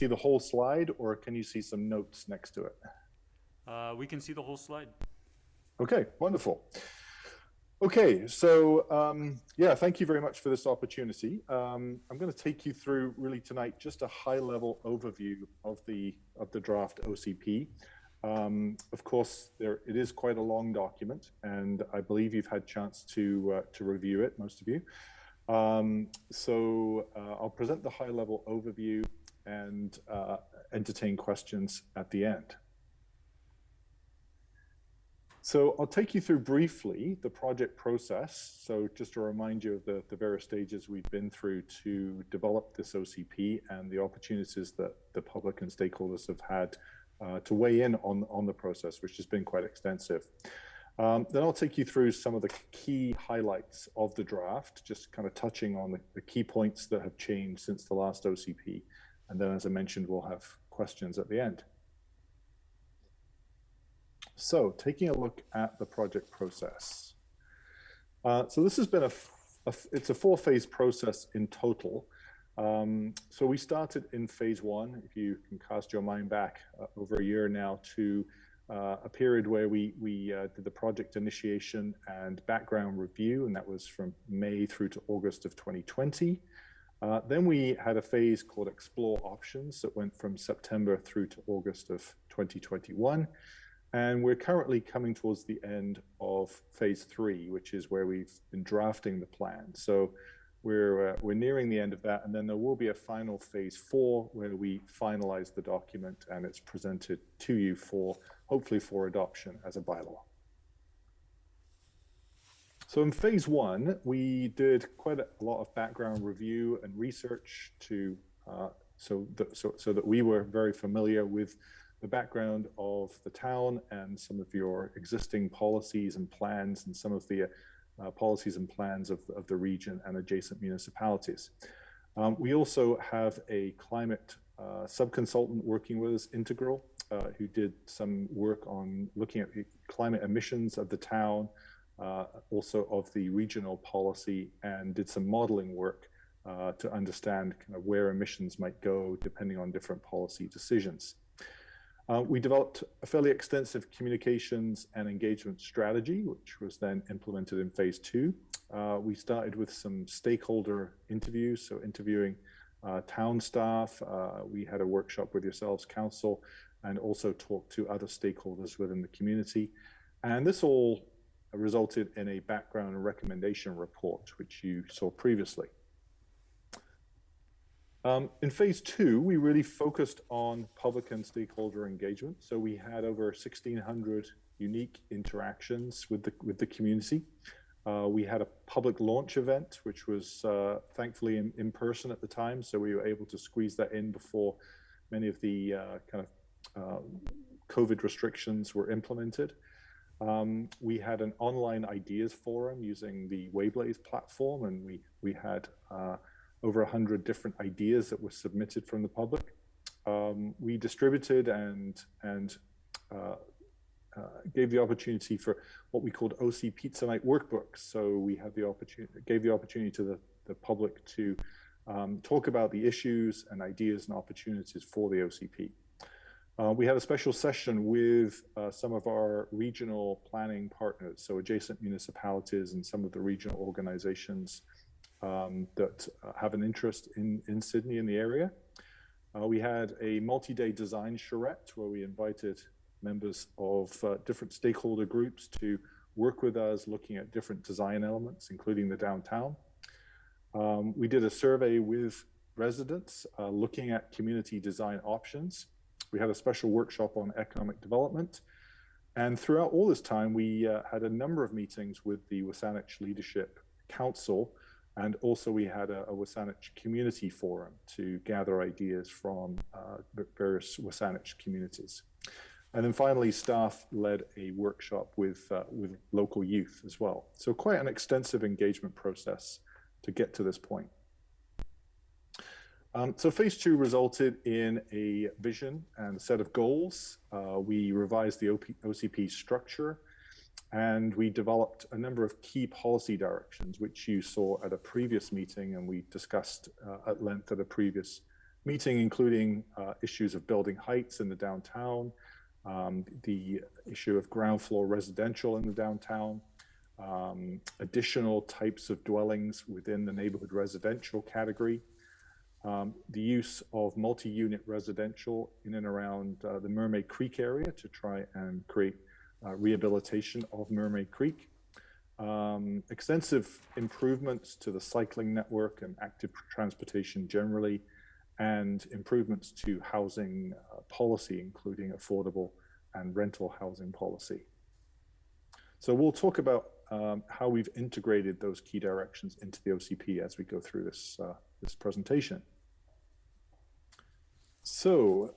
see the whole slide, or can you see some notes next to it? We can see the whole slide. Okay, wonderful. Okay, so yeah, thank you very much for this opportunity. I'm going to take you through really tonight just a high-level overview of the draft OCP. Of course, it is quite a long document, and I believe you've had a chance to review it, most of you. So I'll present the high-level overview and entertain questions at the end. So I'll take you through briefly the project process. So just to remind you of the various stages we've been through to develop this OCP and the opportunities that the public and stakeholders have had to weigh in on the process, which has been quite extensive. Then I'll take you through some of the key highlights of the draft, just kind of touching on the key points that have changed since the last OCP. And then, as I mentioned, we'll have questions at the end. So taking a look at the project process. So this has been it's a 4-phase process in total. So we started in phase 1, if you can cast your mind back over a year now, to a period where we did the project initiation and background review, and that was from May through to August of 2020. Then we had a phase called Explore Options that went from September through to August of 2021. And we're currently coming towards the end of phase 3, which is where we've been drafting the plan. So we're nearing the end of that, and then there will be a final phase 4 where we finalize the document and it's presented to you hopefully for adoption as a bylaw. So in phase 1, we did quite a lot of background review and research so that we were very familiar with the background of the town and some of your existing policies and plans and some of the policies and plans of the region and adjacent municipalities. We also have a climate sub-consultant working with us, Integral, who did some work on looking at the climate emissions of the town, also of the regional policy, and did some modeling work to understand kind of where emissions might go depending on different policy decisions. We developed a fairly extensive communications and engagement strategy, which was then implemented in phase 2. We started with some stakeholder interviews, so interviewing town staff. We had a workshop with yourselves, council, and also talked to other stakeholders within the community. And this all resulted in a background and recommendation report, which you saw previously. In phase 2, we really focused on public and stakeholder engagement. So we had over 1,600 unique interactions with the community. We had a public launch event, which was thankfully in person at the time. So we were able to squeeze that in before many of the COVID restrictions were implemented. We had an online ideas forum using the Wayblaze platform, and we had over 100 different ideas that were submitted from the public. We distributed and gave the opportunity for what we called OC Pizza Night workbooks. So we had gave the opportunity to the public to talk about the issues and ideas and opportunities for the OCP. We had a special session with some of our regional planning partners, so adjacent municipalities and some of the regional organizations that have an interest in Sydney in the area. We had a multi-day design charrette where we invited members of different stakeholder groups to work with us looking at different design elements, including the downtown. We did a survey with residents looking at community design options. We had a special workshop on economic development. And throughout all this time, we had a number of meetings with the Wasanich Leadership Council. And also we had a Wasanich community forum to gather ideas from various Wasanich communities. And then finally, staff led a workshop with local youth as well. So quite an extensive engagement process to get to this point. So phase 2 resulted in a vision and a set of goals. We revised the OCP structure, and we developed a number of key policy directions, which you saw at a previous meeting, and we discussed at length at a previous meeting including issues of building heights in the downtown, the issue of ground floor residential in the downtown, additional types of dwellings within the neighborhood residential category, the use of multi-unit residential in and around the Mermaid Creek area to try and create rehabilitation of Mermaid Creek, extensive improvements to the cycling network and active transportation generally, and improvements to housing policy, including affordable and rental housing policy. So we'll talk about how we've integrated those key directions into the OCP as we go through this presentation. So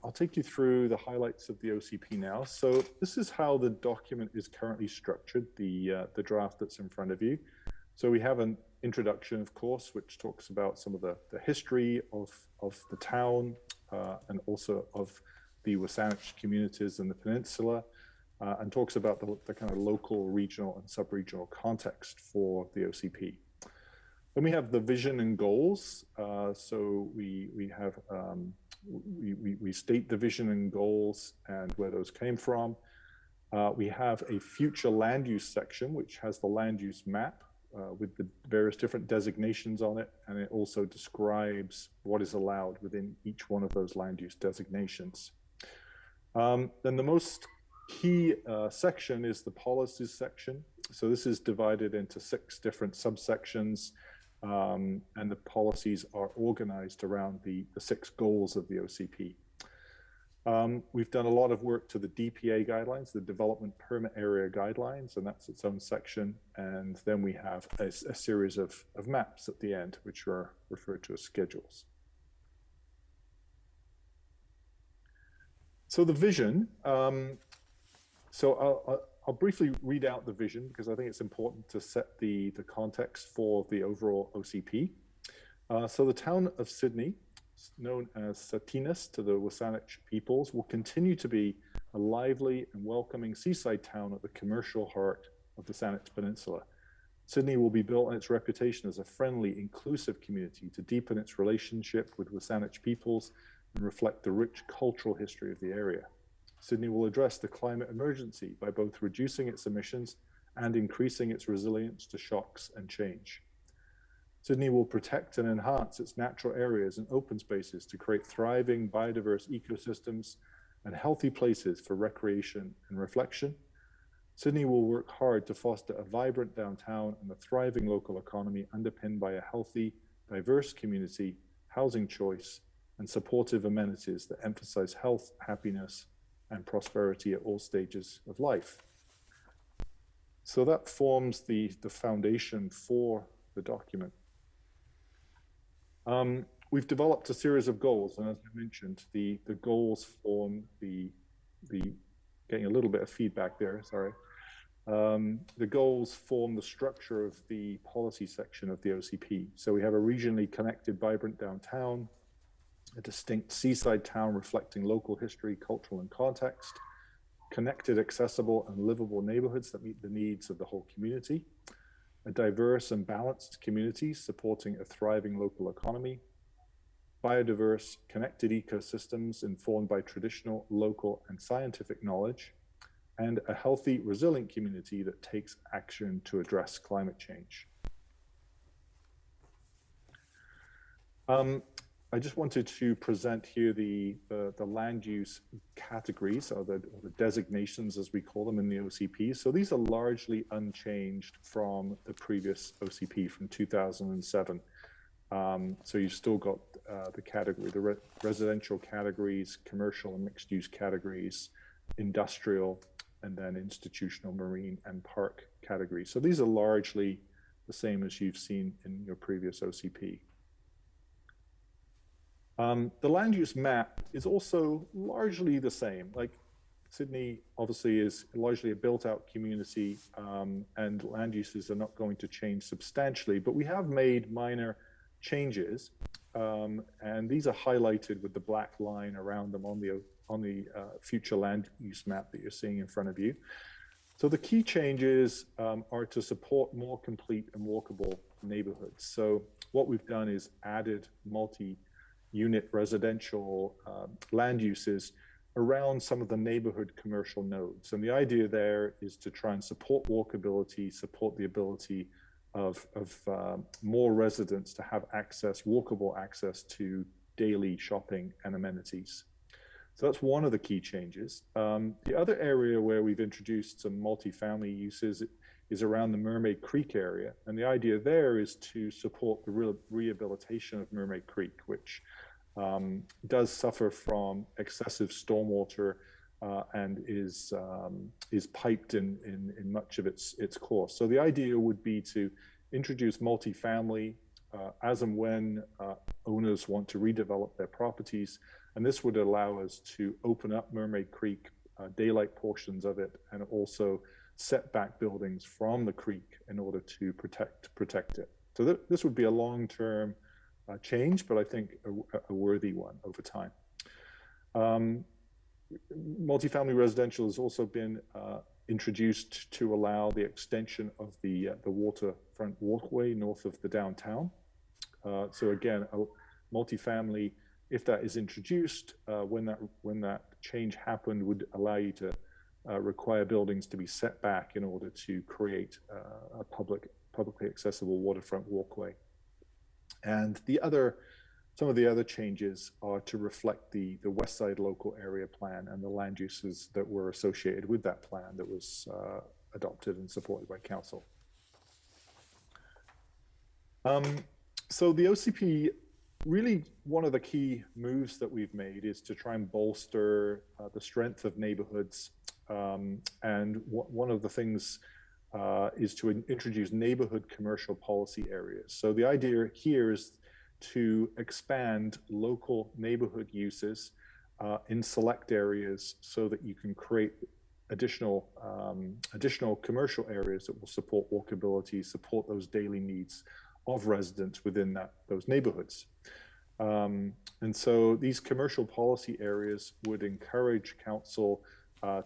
I'll take you through the highlights of the OCP now. So this is how the document is currently structured, the draft that's in front of you. So we have an introduction, of course, which talks about some of the history of the town and also of the Wasanich communities in the peninsula, and talks about the kind of local, regional, and sub-regional context for the OCP. Then we have the vision and goals. So we state the vision and goals and where those came from. We have a future land use section, which has the land use map with the various different designations on it, and it also describes what is allowed within each one of those land use designations. Then the most key section is the policies section. So this is divided into 6 different subsections, and the policies are organized around the 6 goals of the OCP. We've done a lot of work to the DPA guidelines, the Development Permit Area Guidelines, and that's its own section. And then we have a series of maps at the end, which are referred to as schedules. So the vision, I'll briefly read out the vision because I think it's important to set the context for the overall OCP. So the town of Sydney, known as Satinas to the Wasanich peoples, will continue to be a lively and welcoming seaside town at the commercial heart of the Saanich Peninsula. Sydney will be built on its reputation as a friendly, inclusive community to deepen its relationship with Wasanich peoples and reflect the rich cultural history of the area. Sydney will address the climate emergency by both reducing its emissions and increasing its resilience to shocks and change. Sydney will protect and enhance its natural areas and open spaces to create thriving, biodiverse ecosystems and healthy places for recreation and reflection. Sydney will work hard to foster a vibrant downtown and a thriving local economy underpinned by a healthy, diverse community, housing choice, and supportive amenities that emphasize health, happiness, and prosperity at all stages of life. So that forms the foundation for the document. We've developed a series of goals, and as I mentioned, the goals form the getting a little bit of feedback there, sorry. The goals form the structure of the policy section of the OCP. So we have a regionally connected, vibrant downtown, a distinct seaside town reflecting local history, cultural, and context, connected, accessible, and livable neighborhoods that meet the needs of the whole community, a diverse and balanced community supporting a thriving local economy, biodiverse, connected ecosystems informed by traditional, local, and scientific knowledge, and a healthy, resilient community that takes action to address climate change. I just wanted to present here the land use categories, or the designations as we call them in the OCP. So these are largely unchanged from the previous OCP from 2007. So you've still got the category, the residential categories, commercial and mixed use categories, industrial, and then institutional, marine, and park categories. So these are largely the same as you've seen in your previous OCP. The land use map is also largely the same. Like Sydney obviously is largely a built out community, and land uses are not going to change substantially, but we have made minor changes, and these are highlighted with the black line around them on the future land use map that you're seeing in front of you. So the key changes are to support more complete and walkable neighborhoods. So what we've done is added unit residential land uses around some of the neighborhood commercial nodes. And the idea there is to try and support walkability, support the ability of more residents to have access, walkable access to daily shopping and amenities. So that's one of the key changes. The other area where we've introduced some multifamily uses is around the Mermaid Creek area. And the idea there is to support the rehabilitation of Mermaid Creek, which does suffer from excessive stormwater and is piped in much of its course. So the idea would be to introduce multifamily as and when owners want to redevelop their properties. And this would allow us to open up Mermaid Creek, daylight portions of it, and also set back buildings from the creek in order to protect it. So this would be a long-term change, but I think a worthy one over time. Multifamily residential has also been introduced to allow the extension of the waterfront walkway north of the downtown. So again, a multifamily, if that is introduced, when that change happened, would allow you to require buildings to be set back in order to create a publicly accessible waterfront walkway. And some of the other changes are to reflect the West Side local area plan and the land uses that were associated with that plan that was adopted and supported by council. So the OCP, really one of the key moves that we've made is to try and bolster the strength of neighborhoods. And one of the things is to introduce neighborhood commercial policy areas. So the idea here is to expand local neighborhood uses in select areas so that you can create additional commercial areas that will support walkability, support those daily needs of residents within those neighborhoods. And so these commercial policy areas would encourage council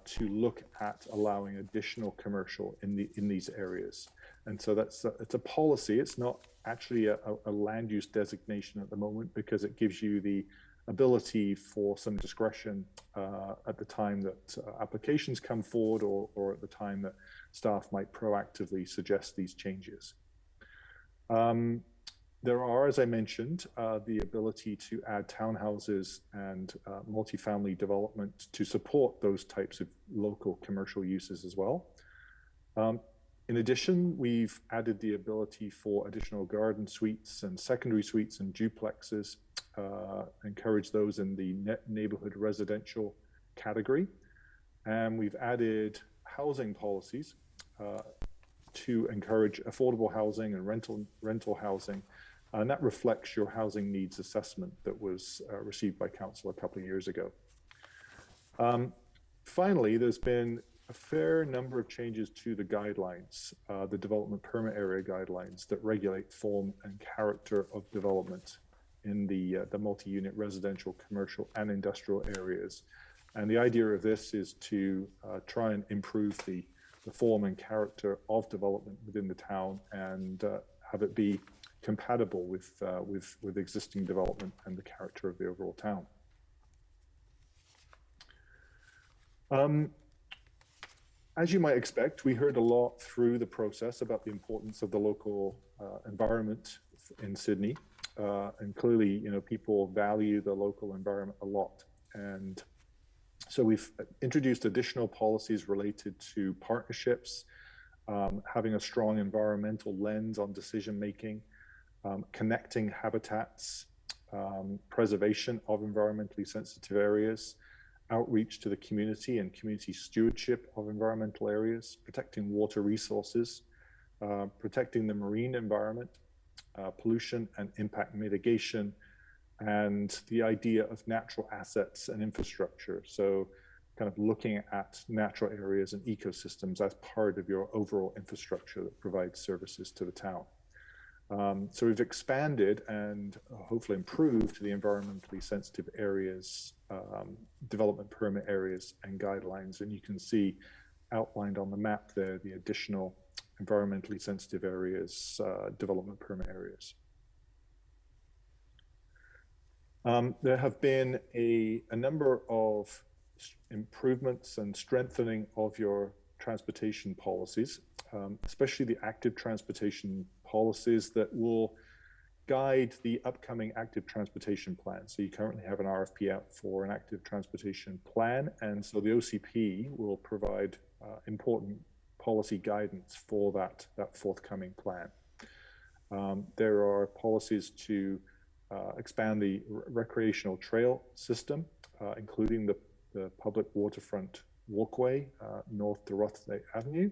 to look at allowing additional commercial in these areas. And so it's a policy. It's not actually a land use designation at the moment, because it gives you the ability for some discretion at the time that applications come forward, or at the time that staff might proactively suggest these changes. There are, as I mentioned, the ability to add townhouses and multifamily development to support those types of local commercial uses as well. In addition, we've added the ability for additional garden suites and secondary suites and duplexes, encourage those in the neighborhood residential category. And we've added housing policies to encourage affordable housing and rental housing. And that reflects your housing needs assessment that was received by council a couple of years ago. Finally, there's been a fair number of changes to the guidelines, the development permit area guidelines that regulate form and character of development in the multi-unit residential, commercial, and industrial areas. And the idea of this is to try and improve the form and character of development within the town, and have it be compatible with existing development and the character of the overall town. As you might expect, we heard a lot through the process about the importance of the local environment in Sydney, and clearly, people value the local environment a lot. And so we've introduced additional policies related to partnerships, having a strong environmental lens on decision making, connecting habitats, preservation of environmentally sensitive areas, outreach to the community and community stewardship of environmental areas, protecting water resources, protecting the marine environment, pollution and impact mitigation, and the idea of natural assets and infrastructure. So kind of looking at natural areas and ecosystems as part of your overall infrastructure that provides services to the town. So we've expanded and hopefully improved the environmentally sensitive areas, development permit areas and guidelines. And you can see outlined on the map there, the additional environmentally sensitive areas, development permit areas. There have been a number of improvements and strengthening of your transportation policies, especially the active transportation policies that will guide the upcoming active transportation plan. So you currently have an RFP out for an active transportation plan, and so the OCP will provide important policy guidance for that forthcoming plan. There are policies to expand the recreational trail system, including the public waterfront walkway north to Rothsay Avenue.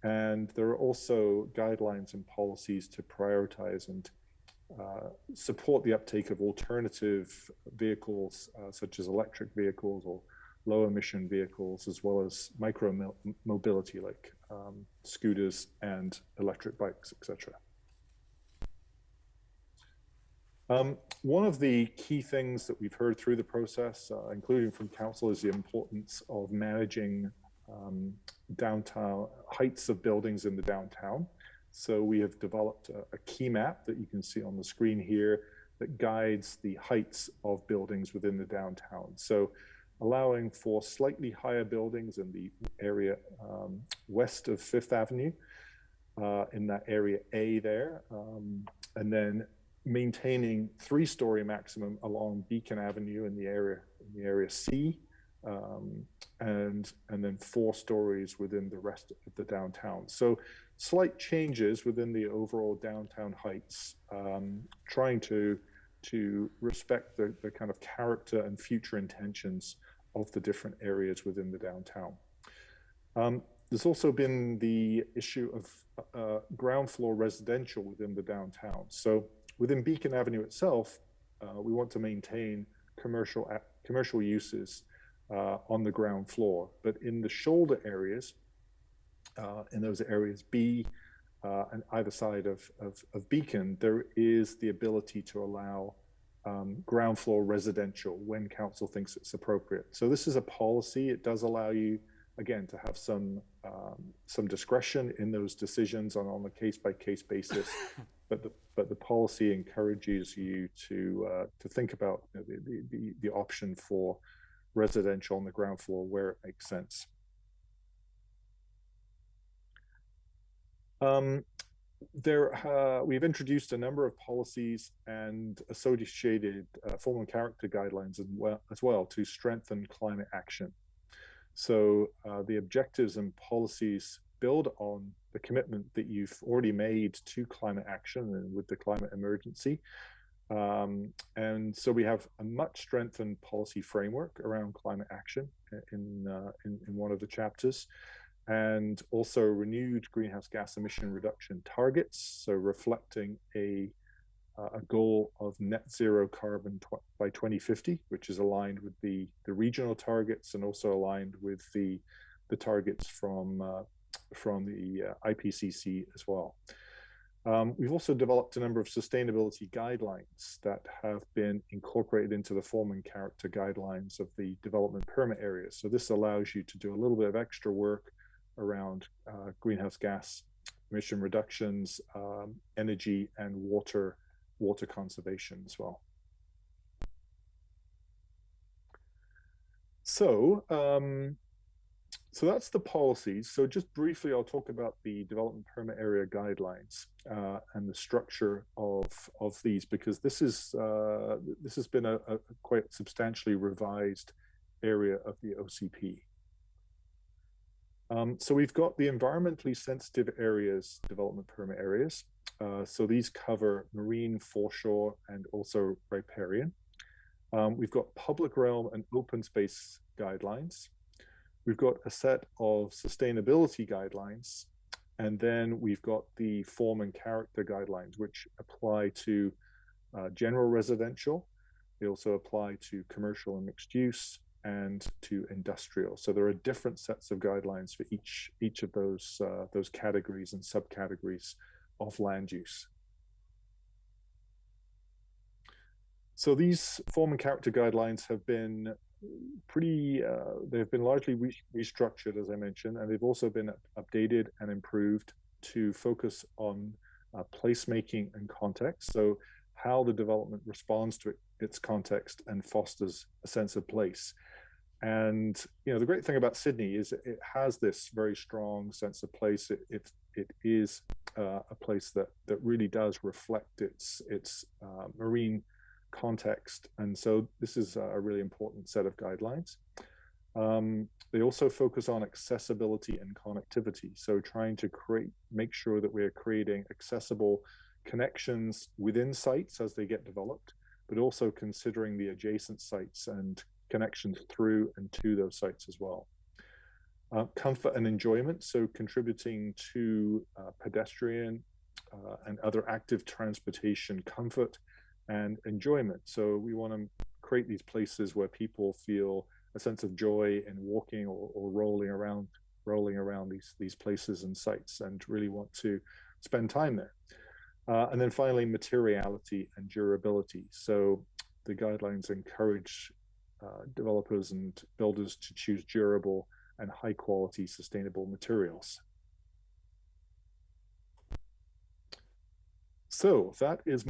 And there are also guidelines and policies to prioritize and support the uptake of alternative vehicles, such as electric vehicles or low emission vehicles, as well as micro mobility like scooters and electric bikes, etc. One of the key things that we've heard through the process, including from Council, is the importance of managing downtown heights of buildings in the downtown. So we have developed a key map that you can see on the screen here that guides the heights of buildings within the downtown. So allowing for slightly higher buildings in the area west of Fifth Avenue, in that area A there, and then maintaining 3-story maximum along Beacon Avenue in the area C, and then 4 stories within the rest of the downtown. So slight changes within the overall downtown heights, trying to respect the kind of character and future intentions of the different areas within the downtown. There's also been the issue of ground floor residential within the downtown. So within Beacon Avenue itself, we want to maintain commercial uses on the ground floor, but in the shoulder areas, in those areas B and either side of Beacon, there is the ability to allow ground floor residential when council thinks it's appropriate. So this is a policy. It does allow you, again, to have some discretion in those decisions on a case-by-case basis, but the policy encourages you to think about the option for residential on the ground floor where it makes sense. We've introduced a number of policies and associated form and character guidelines as well to strengthen climate action. So the objectives and policies build on the commitment that you've already made to climate action and with the climate emergency. And so we have a much strengthened policy framework around climate action in one of the chapters, and also renewed greenhouse gas emission reduction targets, so reflecting a goal of net zero carbon by 2050, which is aligned with the regional targets and also aligned with the targets from the IPCC as well. We've also developed a number of sustainability guidelines that have been incorporated into the form and character guidelines of the development permit areas. So this allows you to do a little bit of extra work around greenhouse gas emission reductions, energy and water conservation as well. So that's the policies. So just briefly, I'll talk about the development permit area guidelines and the structure of these, because this has been a quite substantially revised area of the OCP. So we've got the environmentally sensitive areas, development permit areas. So these cover marine, foreshore, and also riparian. We've got public realm and open space guidelines. We've got a set of sustainability guidelines, and then we've got the form and character guidelines, which apply to general residential. They also apply to commercial and mixed use, and to industrial. So there are different sets of guidelines for each of those categories and subcategories of land use. So these form and character guidelines have been they've been largely restructured, as I mentioned, and they've also been updated and improved to focus on placemaking and context. So how the development responds to its context and fosters a sense of place. And the great thing about Sydney is it has this very strong sense of place. It is a place that really does reflect its marine context, and so this is a really important set of guidelines. They also focus on accessibility and connectivity, so trying to make sure that we're creating accessible connections within sites as they get developed, but also considering the adjacent sites and connections through and to those sites as well. Comfort and enjoyment, so contributing to pedestrian and other active transportation comfort and enjoyment. So we want to create these places where people feel a sense of joy in walking or rolling around these places and sites, and really want to spend time there. And then finally, materiality and durability. So the guidelines encourage developers and builders to choose durable and high quality sustainable materials. So that is